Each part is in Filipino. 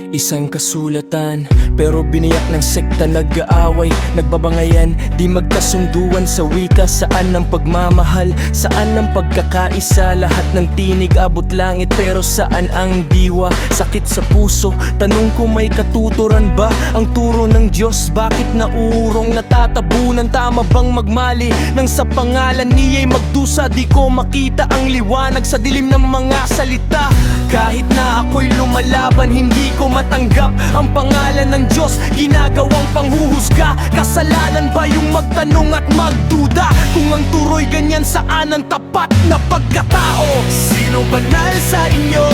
Isang kasulatan, pero biniyak ng sekta nag-aaway. Nagbabangayan, di magkasunduan sa wika. Saan ang pagmamahal? Saan ang pagkakaisa? Lahat ng tinig abot langit, pero saan ang diwa? Sakit sa puso, tanong ko may katuturan ba? Ang turo ng Diyos, bakit naurong natatabunan? Tama bang magmali nang sa pangalan niya'y magdusa? Di ko makita ang liwanag sa dilim ng mga salita. Kahit na ako'y lumalaban, hindi ko matanggap ang pangalan ng Diyos, ginagawang panghuhusga. Kasalanan ba yung magtanong at magduda? Kung ang turo'y ganyan, saan ang tapat na pagkatao? Sino banal sa inyo?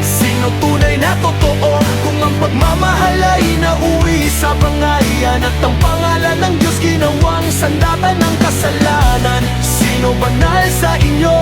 Sino tunay na totoo? Kung ang pagmamahal ay nauwi sa bangayan, at ang pangalan ng Diyos ginawang sandata ng kasalanan. Sino banal sa inyo?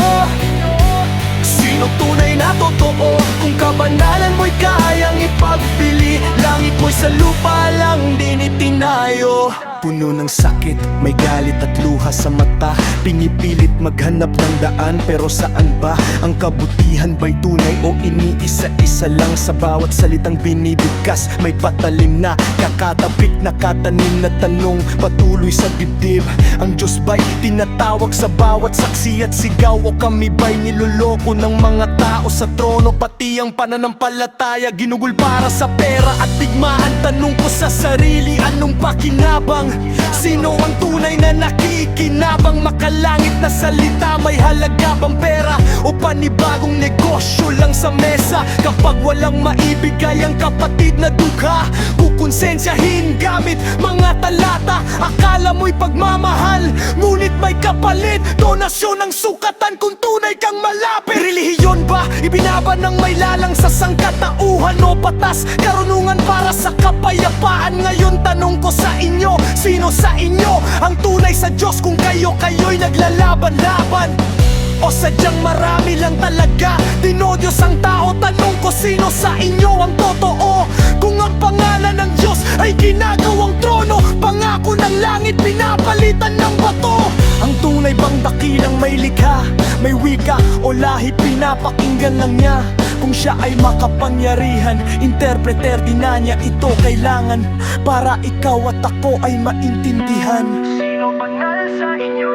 Sino tunay na totoo? Kung kabanalan mo'y kayang ipagbili, langit mo'y sa lupa lang din itinayo. Puno ng sakit, may galit at luha sa mata. Pinipilit maghanap ng daan, pero saan ba? Ang kabutihan ba'y tunay o iniisa-isa lang? Sa bawat salitang binibigkas, may patalim na kakatapik, nakatanim na tanong patuloy sa dibdib. Ang Diyos ba'y tinatawag sa bawat saksi at sigaw? O kami ba'y niloloko ng mga tao sa trono? Pati ang pananampalataya ginugol para sa pera at digmaan. Tanong ko sa sarili, anong pakinabang? Sino ang tunay na nakikinabang? Makalangit na salita, may halaga bang pera? O panibagong negosyo lang sa mesa? Kapag walang maibigay ang kapatid na dugha, kukonsensyahin gamit mga talata. Akala mo'y pagmamahal, ngunit may kapalit. Donasyon ang sukatan kung tunay kang malapit. Relihiyon ba? Ibinaban ng may lalang sa sangkatauhan o batas? Karunungan para sa kapayapaan. Ngayon tanong ko sa inyo, sino sa inyo ang tunay sa Diyos? Kung kayo'y naglalaban-laban, o sadyang marami lang talaga dinodyos ang tao? Tanong ko, sino sa inyo ang totoo? Kung ang pangalan ng Diyos ay ginagawang trono, pangako ng langit pinapalitan ng bato. Ang tunay bang dakilang may likha, may wika o lahi, pinapakinggan lang niya? Kung siya ay makapangyarihan, interpreter din na niya ito kailangan, para ikaw at ako ay maintindihan. Sino banal sa inyo?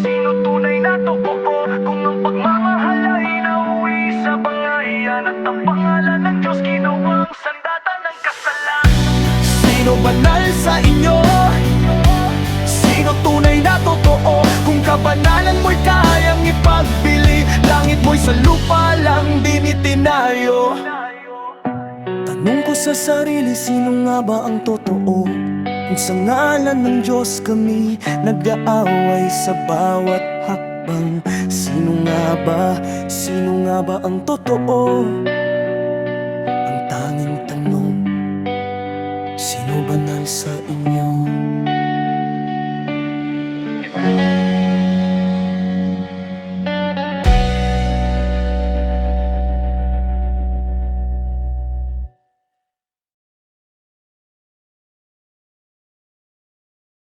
Sino tunay na totoo? Kung ang pagmamahal ay nauwi sa bangayan, at ang pangalan ng Diyos ginawang sandata ng kasalanan. Sino banal sa inyo? Sino tunay na totoo? Kung kabanalan mo'y kayang ipagbili, langit mo'y sa lupa lang din itinayo. Tanong ko sa sarili, sino nga ba ang totoo? Kung sa ngalan ng Diyos kami nag-aaway sa bawat hakbang, sino nga ba? Sino nga ba ang totoo? Ang tanging tanong, sino banal sa inyo?